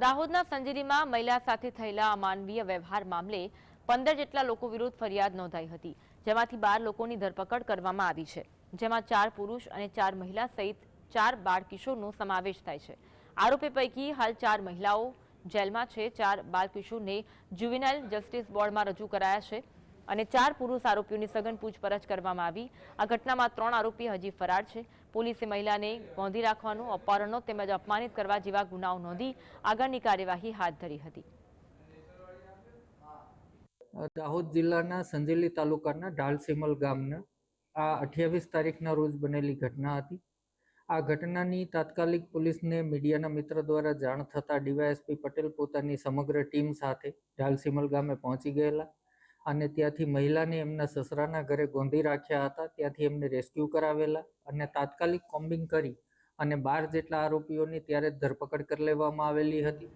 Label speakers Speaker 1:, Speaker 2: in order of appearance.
Speaker 1: દાહોદના સંજેલીમાં મહિલા સાથે થયેલા અમાનવીય વ્યવહાર મામલે 15 જેટલા લોકો વિરુદ્ધ ફરિયાદ નોંધાઈ હતી, જેમાંથી 12 લોકોની ધરપકડ કરવામાં આવી છે, જેમાં 4 પુરુષ અને 4 મહિલા સહિત 4 બાળકિશોરનો સમાવેશ થાય છે। આરોપી પૈકી હાલ 4 મહિલાઓ જેલમાં છે, 4 બાળકિશોરને જ્યુવેનાઇલ જસ્ટિસ બોર્ડમાં રજૂ કરાયા છે અને 4 પુરુષ આરોપીઓની સઘન પૂછપરછ કરવામાં આવી। આ ઘટનામાં 3 આરોપી હજી ફરાર છે। પોલીસે મહિલાને ગોંધી રાખવાનો, અપહરણનો તેમજ અપમાનિત કરવા જેવા ગુનાઓ નોંધી આગળની કાર્યવાહી હાથ ધરી હતી।
Speaker 2: દાહોદ જિલ્લાના સંજેલી તાલુકાના ઢાલસીમલ ગામના આ 28 તારીખના રોજ બનેલી ઘટના હતી। આ ઘટનાની તાત્કાલિક પોલીસને મીડિયાના મિત્ર દ્વારા જાણ થતાં ડીવાયએસપી પટેલ પોતાની સમગ્ર ટીમ સાથે ઢાલસીમલ ગામે પહોંચી ગયેલા અને ત્યાંથી મહિલાને એમના સસરાના ઘરે ગોંધી રાખ્યા હતા। ત્યાંથી એમને રેસ્ક્યુ કરાવેલા અને તાત્કાલિક કોમ્બિંગ કરી અને 12 જેટલા આરોપીઓની ત્યારે ધરપકડ કરી લેવામાં આવેલી હતી।